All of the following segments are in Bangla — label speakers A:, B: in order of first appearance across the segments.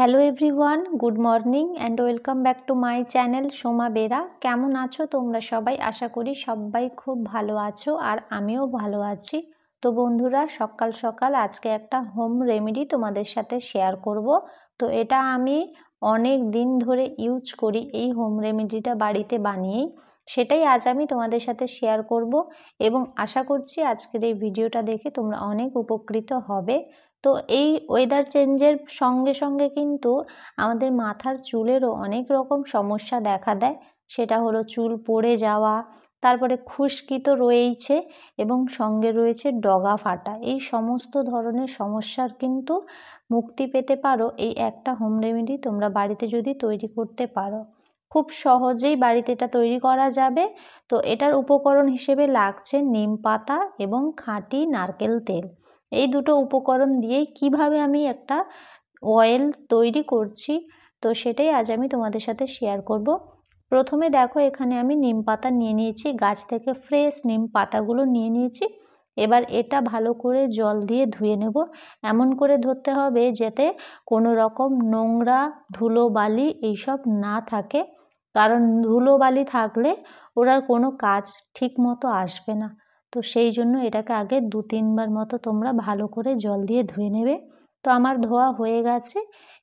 A: Hello everyone, good morning and welcome back to my channel Soma Bera. কেমন আছো তোমরা সবাই? আশা করি সবাই খুব ভালো আছো আর আমিও ভালো আছি। তো বন্ধুরা, সকাল সকাল আজকে একটা হোম রেমেডি তোমাদের সাথে শেয়ার করব। তো এটা আমি অনেক দিন ধরে ইউজ করি, এই হোম রেমেডিটা বাড়িতে বানিয়েই, সেটাই আজ আমি তোমাদের সাথে শেয়ার করব এবং আশা করছি আজকের এই ভিডিওটা দেখে তোমরা অনেক উপকৃত হবে। তো এই ওয়েদার চেঞ্জের সঙ্গে সঙ্গে কিন্তু আমাদের মাথার চুলেরও অনেক রকম সমস্যা দেখা দেয়। সেটা হলো চুল পড়ে যাওয়া, তারপরে খুশকি তো রয়েইছে এবং সঙ্গে রয়েছে ডগা ফাটা। এই সমস্ত ধরনের সমস্যার কিন্তু মুক্তি পেতে পারো এই একটা হোম রেমেডি তোমরা বাড়িতে যদি তৈরি করতে পারো। খুব সহজেই বাড়িতে এটা তৈরি করা যাবে। তো এটার উপকরণ হিসেবে লাগছে নিম পাতা এবং খাঁটি নারকেল তেল। এই দুটো উপকরণ দিয়েই কিভাবে আমি একটা অয়েল তৈরি করছি, তো সেটাই আজ আমি তোমাদের সাথে শেয়ার করব। প্রথমে দেখো, এখানে আমি নিম পাতা নিয়ে নিয়েছি, গাছ থেকে ফ্রেশ নিম পাতাগুলো নিয়ে নিয়েছি। এবার এটা ভালো করে জল দিয়ে ধুয়ে নেব। এমন করে ধরতে হবে যাতে কোনো রকম নোংরা ধুলো বালি এইসব না থাকে, কারণ ধুলো বালি থাকলে ওরা কোনো কাজ ঠিক মতো আসবে না। তো সেই জন্য এটাকে আগে 2-3 বার মতো তোমরা ভালো করে জল দিয়ে ধুয়ে নেবে। তো আমার ধোয়া হয়ে গেছে।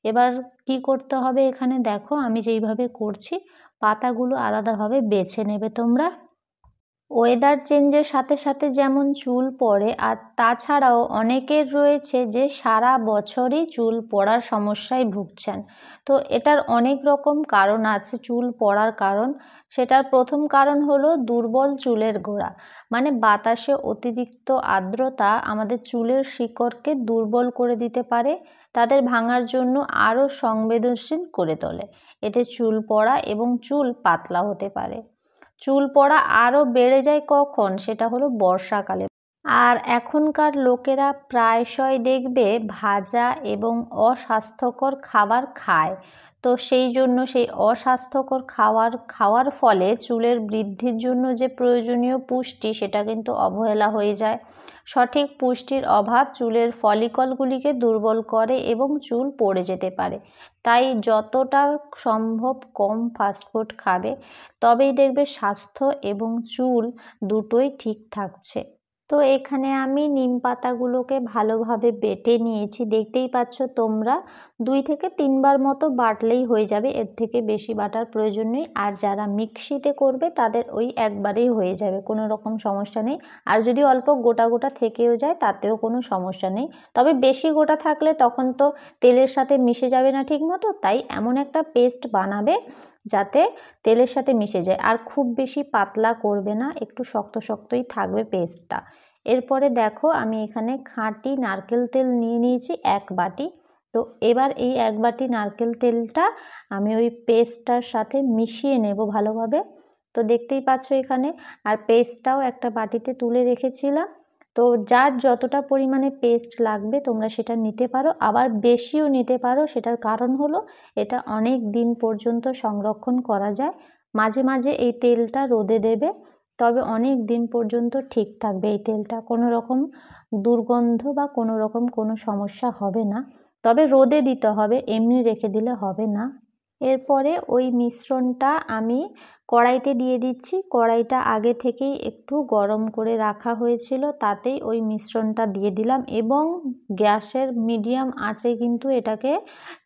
A: এবার কি করতে হবে, এখানে দেখো আমি যেইভাবে করছি, পাতাগুলো আলাদাভাবে বেছে নেবে তোমরা। ওয়েদার চেঞ্জের সাথে সাথে যেমন চুল পড়ে, আর তাছাড়াও অনেকের রয়েছে যে সারা বছরই চুল পড়ার সমস্যায় ভুগছেন। তো এটার অনেক রকম কারণ আছে চুল পড়ার কারণ। সেটার প্রথম কারণ হলো দুর্বল চুলের গোড়া, মানে বাতাসে অতিরিক্ত আর্দ্রতা আমাদের চুলের শিকড়কে দুর্বল করে দিতে পারে, তাদের ভাঙার জন্য আরও সংবেদনশীল করে তোলে। এতে চুল পড়া এবং চুল পাতলা হতে পারে। চুল পড়া আরও বেড়ে যায় কখন, সেটা হলো বর্ষাকালে। আর এখনকার লোকেরা প্রায়শই দেখবে ভাজা এবং অস্বাস্থ্যকর খাবার খায়। তো সেই জন্য সেই অস্বাস্থ্যকর খাওয়ার ফলে চুলের বৃদ্ধির জন্য যে প্রয়োজনীয় পুষ্টি, সেটা কিন্তু অবহেলা হয়ে যায়। সঠিক পুষ্টির অভাব চুলের ফলিকলগুলিকে দুর্বল করে এবং চুল পড়ে যেতে পারে। তাই যতটা সম্ভব কম ফাস্টফুড খাবে, তবেই দেখবে স্বাস্থ্য এবং চুল দুটোই ঠিক থাকছে। তো এখানে আমি নিম পাতাগুলোকে ভালোভাবে বেটে নিয়েছি, দেখতেই পাচ্ছ তোমরা। 2 থেকে 3 বার মতো বাটলেই হয়ে যাবে, এর থেকে বেশি বাটার প্রয়োজন নেই। আর যারা মিক্সিতে করবে তাদের ওই একবারেই হয়ে যাবে, কোনো রকম সমস্যা নেই। আর যদি অল্প গোটা গোটা থেকেও যায় তাতেও কোনো সমস্যা নেই। তবে বেশি গোটা থাকলে তখন তো তেলের সাথে মিশে যাবে না ঠিক মতো, তাই এমন একটা পেস্ট বানাবে যাতে তেলের সাথে মিশে যায়। আর খুব বেশি পাতলা করবে না, একটু শক্ত শক্তই থাকবে পেস্টটা। এরপরে দেখো আমি এখানে খাঁটি নারকেল তেল নিয়ে নিয়েছি 1 বাটি। তো এবার এই 1 বাটি নারকেল তেলটা আমি ওই পেস্টটার সাথে মিশিয়ে নেব ভালোভাবে। তো দেখতেই পাচ্ছ এখানে। আর পেস্টটাও একটা বাটিতে তুলে রেখেছিলাম। তো যার যতটা পরিমাণে পেস্ট লাগবে তোমরা সেটা নিতে পারো, আবার বেশিও নিতে পারো। সেটার কারণ হলো এটা অনেক দিন পর্যন্ত সংরক্ষণ করা যায়। মাঝে মাঝে এই তেলটা রোদে দেবে, তবে অনেক দিন পর্যন্ত ঠিক থাকবে এই তেলটা, কোনো রকম দুর্গন্ধ বা কোনো রকম কোনো সমস্যা হবে না। তবে রোদে দিতে হবে, এমনি রেখে দিলে হবে না। এরপরে ওই মিশ্রণটা আমি কড়াইতে দিয়ে দিচ্ছি। কড়াইটা আগে থেকেই একটু গরম করে রাখা হয়েছিল, তাতেই ওই মিশ্রণটা দিয়ে দিলাম এবং গ্যাসের মিডিয়াম আঁচে কিন্তু এটাকে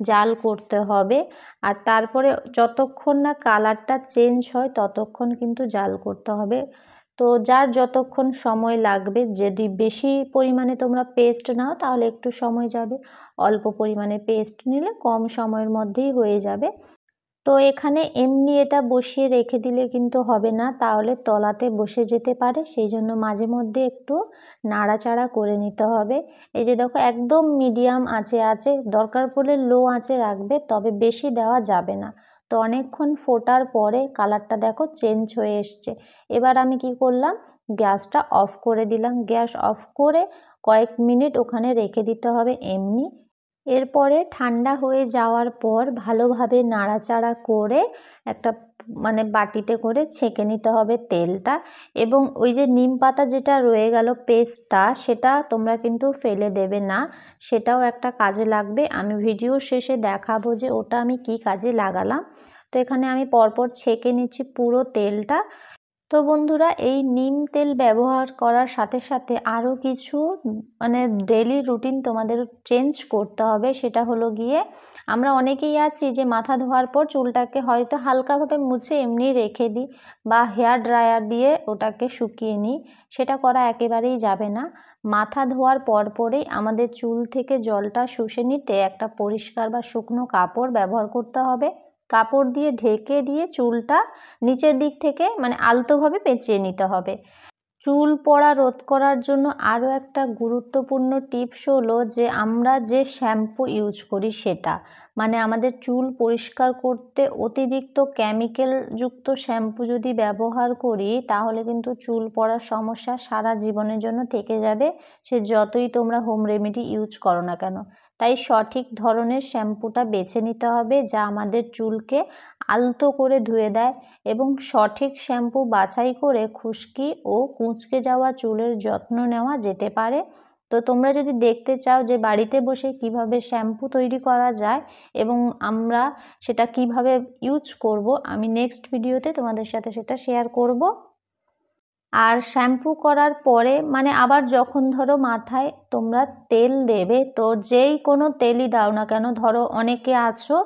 A: জাল করতে হবে। আর তারপরে যতক্ষণ না কালারটা চেঞ্জ হয় ততক্ষণ কিন্তু জাল করতে হবে। তো যার যতক্ষণ সময় লাগবে, যদি বেশি পরিমাণে তোমরা পেস্ট নাও তাহলে একটু সময় যাবে, অল্প পরিমাণে পেস্ট নিলে কম সময়ের মধ্যেই হয়ে যাবে। তো এখানে এমনি এটা বসিয়ে রেখে দিলে কিন্তু হবে না, তাহলে তলাতে বসে যেতে পারে। সেই জন্য মাঝে মধ্যে একটু নাড়াচাড়া করে নিতে হবে। এই যে দেখো একদম মিডিয়াম আঁচে আছে, দরকার পড়লে লো আঁচে রাখবে, তবে বেশি দেওয়া যাবে না। তো অনেকক্ষণ ফোটার পরে কালারটা দেখো চেঞ্জ হয়ে এসছে। এবার আমি কি করলাম, গ্যাসটা অফ করে দিলাম। গ্যাস অফ করে কয়েক মিনিট ওখানে রেখে দিতে হবে এমনি। এরপরে ঠান্ডা হয়ে যাওয়ার পর ভালোভাবে নাড়াচাড়া করে একটা মানে বাটিতে করে ছেঁকে নিতে হবে তেলটা। এবং ওই যে নিম পাতা যেটা রয়ে গেল পেস্টটা, সেটা তোমরা কিন্তু ফেলে দেবে না, সেটাও একটা কাজে লাগবে। আমি ভিডিও শেষে দেখাবো যে ওটা আমি কি কাজে লাগালাম। তো এখানে আমি পরপর ছেঁকে নিচ্ছি পুরো তেলটা। তো বন্ধুরা, এই নিম তেল ব্যবহার করার সাথে সাথে আরও কিছু মানে ডেলি রুটিন তোমাদের চেঞ্জ করতে হবে। সেটা হলো গিয়ে, আমরা অনেকেই আছি যে মাথা ধোয়ার পর চুলটাকে হয়তো হালকাভাবে মুছে এমনি রেখে দিই বা হেয়ার ড্রায়ার দিয়ে ওটাকে শুকিয়ে নিই। সেটা করা একেবারেই যাবে না। মাথা ধোয়ার পরেই আমাদের চুল থেকে জলটা শুষে নিতে একটা পরিষ্কার বা শুকনো কাপড় ব্যবহার করতে হবে। কাপড় দিয়ে ঢেকে দিয়ে চুলটা নিচের দিক থেকে মানে আলতোভাবে পেঁচিয়ে নিতে হবে। চুল পড়া রোধ করার জন্য আরও একটা গুরুত্বপূর্ণ টিপস হলো যে আমরা যে শ্যাম্পু ইউজ করি সেটা, মানে আমাদের চুল পরিষ্কার করতে অতিরিক্ত কেমিক্যালযুক্ত শ্যাম্পু যদি ব্যবহার করি তাহলে কিন্তু চুল পড়ার সমস্যা সারা জীবনের জন্য থেকে যাবে, সে যতই তোমরা হোম রেমেডি ইউজ করো না কেন। তাই সঠিক ধরনের শ্যাম্পুটা বেছে নিতে হবে যা আমাদের চুলকে আলতো করে ধুয়ে দেয়। এবং সঠিক শ্যাম্পু বাছাই করে খুশকি ও কুঁচকে যাওয়া চুলের যত্ন নেওয়া যেতে পারে। তো তোমরা যদি দেখতে চাও যে বাড়িতে বসে কিভাবে শ্যাম্পু তৈরি করা যায় এবং আমরা সেটা কিভাবে ইউজ করব, আমি নেক্সট ভিডিওতে তোমাদের সাথে সেটা শেয়ার করব। আর শ্যাম্পু করার পরে মানে আবার যখন ধরো মাথায় তোমরা তেল দেবে, তো যেই কোনো তেলই দাও না কেন, ধরো অনেকে আছো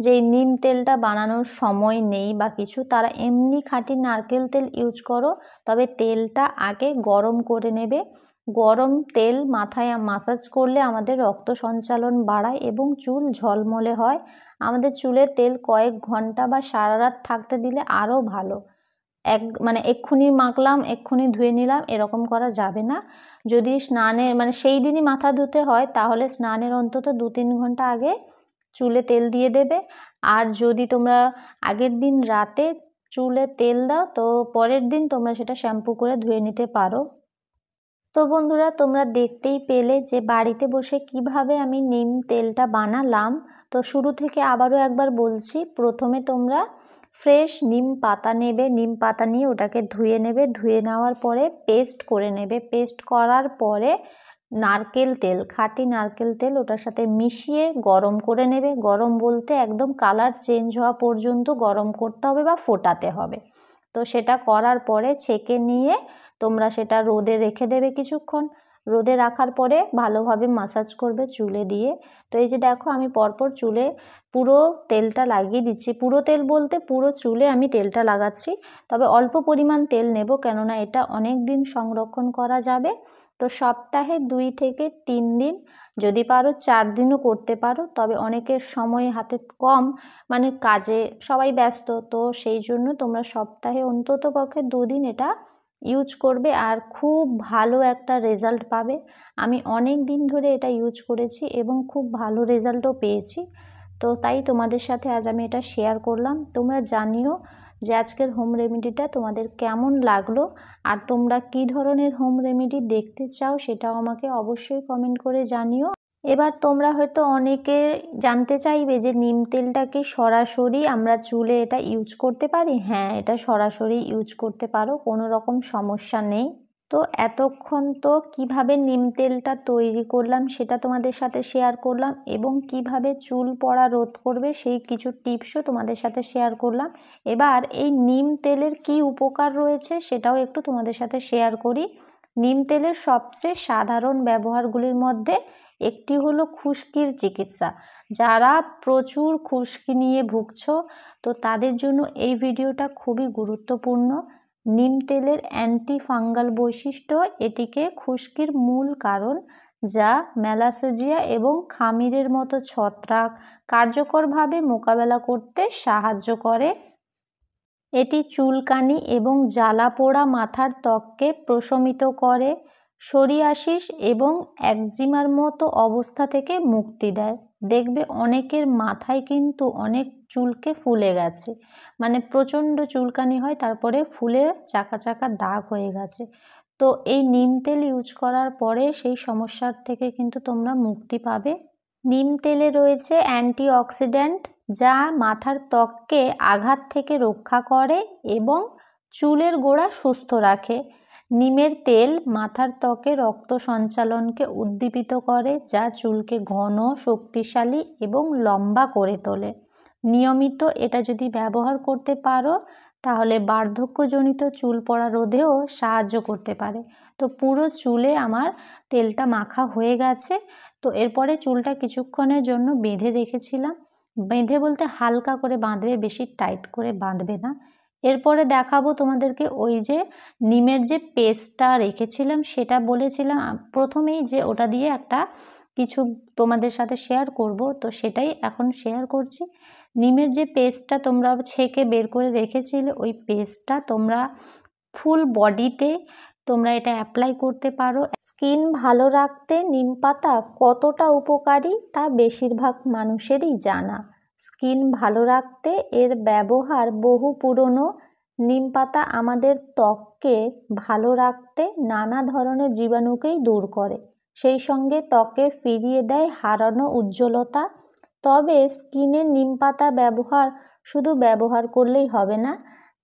A: যে নিম তেলটা বানানোর সময় নেই বা কিছু, তারা এমনি খাঁটি নারকেল তেল ইউজ করো। তবে তেলটা আগে গরম করে নেবে। গরম তেল মাথায় মাসাজ করলে আমাদের রক্ত সঞ্চালন বাড়ায় এবং চুল ঝলমলে হয়। আমাদের চুলে তেল কয়েক ঘন্টা বা সারা রাত থাকতে দিলে আরও ভালো। মানে এক্ষুনি মাখলাম এক্ষুনি ধুয়ে নিলাম এরকম করা যাবে না। যদি স্নানের মানে সেই দিনই মাথা ধুতে হয় তাহলে স্নানের অন্তত 2-3 ঘন্টা আগে চুলে তেল দিয়ে দেবে। আর যদি তোমরা আগের দিন রাতে চুলে তেল দাও তো পরের দিন তোমরা সেটা শ্যাম্পু করে ধুয়ে নিতে পারো। তো বন্ধুরা, তোমরা দেখতেই পেলে যে বাড়িতে বসে কিভাবে আমি নিম তেলটা বানালাম। তো শুরু থেকে আবারও একবার বলছি, প্রথমে তোমরা ফ্রেশ নিম পাতা নেবে, নিম পাতা নিয়ে ওটাকে ধুয়ে নেবে, ধুয়ে নেওয়ার পরে পেস্ট করে নেবে। পেস্ট করার পরে নারকেল তেল, খাঁটি নারকেল তেল ওটার সাথে মিশিয়ে গরম করে নেবে। গরম বলতে একদম কালার চেঞ্জ হওয়া পর্যন্ত গরম করতে হবে বা ফোটাতে হবে। তো সেটা করার পরে ছেঁকে নিয়ে তোমরা সেটা রোদে রেখে দেবে কিছুক্ষণ। রোদে রাখার পরে ভালোভাবে মাসাজ করবে চুলে দিয়ে। তো এই যে দেখো আমি পরপর চুলে পুরো তেলটা লাগিয়ে দিচ্ছি। পুরো তেল বলতে পুরো চুলে আমি তেলটা লাগাচ্ছি। তবে অল্প পরিমাণ তেল নেব, কেননা এটা অনেক দিন সংরক্ষণ করা যাবে। তো সপ্তাহে 2 থেকে 3 দিন, যদি পারো 4 দিনও করতে পারো। তবে অনেকের সময় হাতে কম, মানে কাজে সবাই ব্যস্ত, তো সেই জন্য তোমরা সপ্তাহে অন্তত পক্ষে 2 দিন এটা ইউজ করবে আর খুব ভালো একটা রেজাল্ট পাবে। আমি অনেক দিন ধরে এটা ইউজ করেছি এবং খুব ভালো রেজাল্টও পেয়েছি। তো তাই তোমাদের সাথে আজ আমি এটা শেয়ার করলাম। তোমরা জানিও যে আজকের হোম রেমেডিটা তোমাদের কেমন লাগলো, আর তোমরা কী ধরনের হোম রেমেডি দেখতে চাও সেটাও আমাকে অবশ্যই কমেন্ট করে জানিও। এবার তোমরা হয়তো অনেকে জানতে চাইবে যে নিম তেলটা কি সরাসরি আমরা চুলে এটা ইউজ করতে পারি? হ্যাঁ, এটা সরাসরি ইউজ করতে পারো, কোনো রকম সমস্যা নেই। তো এতক্ষণ তো কিভাবে নিম তেলটা তৈরি করলাম সেটা তোমাদের সাথে শেয়ার করলাম এবং কিভাবে চুল পড়া রোধ করবে সেই কিছু টিপসও তোমাদের সাথে শেয়ার করলাম। এবার এই নিম তেলের কি উপকার রয়েছে সেটাও একটু তোমাদের সাথে শেয়ার করি। নিম তেলের সবচেয়ে সাধারণ ব্যবহারগুলির মধ্যে একটি হলো খুশকির চিকিৎসা। যারা প্রচুর খুশকি নিয়ে ভুগছ তো তাদের জন্য এই ভিডিওটা খুবই গুরুত্বপূর্ণ। নিম তেলের অ্যান্টি ফাঙ্গাল বৈশিষ্ট্য এটিকে খুশকির মূল কারণ, যা ম্যালাসেজিয়া এবং খামিরের মতো ছত্রাক কার্যকরভাবে মোকাবেলা করতে সাহায্য করে। এটি চুলকানি এবং জ্বালা পোড়া মাথার ত্বককে প্রশমিত করে, সোরিয়াসিস এবং একজিমার মতো অবস্থা থেকে মুক্তি দেয়। দেখবে অনেকের মাথায় কিন্তু অনেক চুলকে ফুলে গেছে, মানে প্রচণ্ড চুলকানি হয় তারপরে ফুলে চাকা চাকা দাগ হয়ে গেছে। তো এই নিম তেল ইউজ করার পরে সেই সমস্যার থেকে কিন্তু তোমরা মুক্তি পাবে। নিম তেলে রয়েছে অ্যান্টিঅক্সিডেন্ট যা মাথার ত্বককে আঘাত থেকে রক্ষা করে এবং চুলের গোড়া সুস্থ রাখে। নিমের তেল মাথার ত্বকে রক্ত সঞ্চালনকে উদ্দীপিত করে, যা চুলকে ঘন, শক্তিশালী এবং লম্বা করে তোলে। নিয়মিত এটা যদি ব্যবহার করতে পারো তাহলে বার্ধক্যজনিত চুল পড়া রোধেও সাহায্য করতে পারে। তো পুরো চুলে আমার তেলটা মাখা হয়ে গেছে। তো এরপরে চুলটা কিছুক্ষণের জন্য বেঁধে রেখেছিলাম। বেঁধে বলতে হালকা করে বাঁধবে, বেশি টাইট করে বাঁধবে না। এরপরে দেখাবো তোমাদেরকে ওই যে নিমের যে পেস্টটা রেখেছিলাম, সেটা বলেছিলাম প্রথমেই যে ওটা দিয়ে একটা কিছু তোমাদের সাথে শেয়ার করব, তো সেটাই এখন শেয়ার করছি। নিমের যে পেস্টটা তোমরা ছেঁকে বের করে রেখেছিলে, ওই পেস্টটা তোমরা ফুল বডিতে তোমরা এটা অ্যাপ্লাই করতে পারো। স্কিন ভালো রাখতে নিম পাতা কতটা উপকারী তা বেশিরভাগ মানুষেরই জানা। স্কিন ভালো রাখতে এর ব্যবহার বহু পুরনো। নিম পাতা আমাদের ত্বককে ভালো রাখতে নানা ধরনের জীবাণুকেই দূর করে, সেই সঙ্গে ত্বকে ফিরিয়ে দেয় হারানো উজ্জ্বলতা। তবে স্কিনে নিম পাতা ব্যবহার শুধু ব্যবহার করলেই হবে না,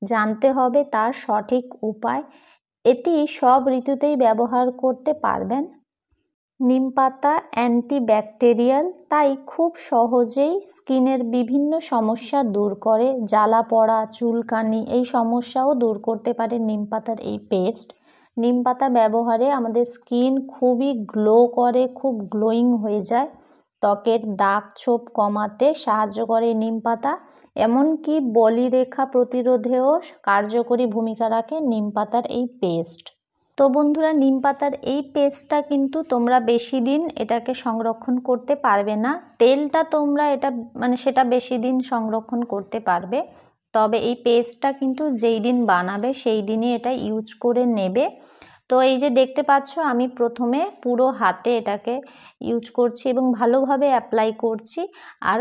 A: জানতে হবে তার সঠিক উপায়। এটি সব ঋতুতেই ব্যবহার করতে পারবেন। নিম পাতা অ্যান্টিব্যাকটেরিয়াল, তাই খুব সহজেই স্কিনের বিভিন্ন সমস্যা দূর করে। জ্বালা পড়া, চুলকানি এই সমস্যাও দূর করতে পারে নিম পাতার এই পেস্ট। নিম পাতা ব্যবহারে আমাদের স্কিন খুবই গ্লো করে, খুব গ্লোয়িং হয়ে যায়। ত্বকের দাগ ছোপ কমাতে সাহায্য করে নিম পাতা, এমনকি বলিরেখা প্রতিরোধেও কার্যকরী ভূমিকা রাখে নিম পাতার এই পেস্ট। তো বন্ধুরা, নিম পাতার এই পেস্টটা কিন্তু তোমরা বেশি দিন এটাকে সংরক্ষণ করতে পারবে না। তেলটা তোমরা এটা সেটা বেশি দিন সংরক্ষণ করতে পারবে, তবে এই পেস্টটা কিন্তু যেই দিন বানাবে সেই দিনই এটা ইউজ করে নেবে। তো এই যে দেখতে পাচ্ছ, আমি প্রথমে পুরো হাতে এটাকে ইউজ করছি এবং ভালোভাবে অ্যাপ্লাই করছি, আর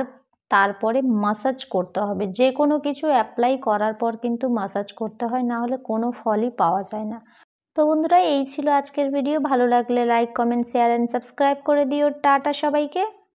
A: তারপরে মাসাজ করতে হবে। যে কোনো কিছু অ্যাপ্লাই করার পর কিন্তু মাসাজ করতে হয়, না হলে কোনো ফলই পাওয়া যায় না। তো বন্ধুরা, এই ছিল আজকের ভিডিও। ভালো লাগলে like, comment, share and subscribe করে দিও। টাটা সবাইকে।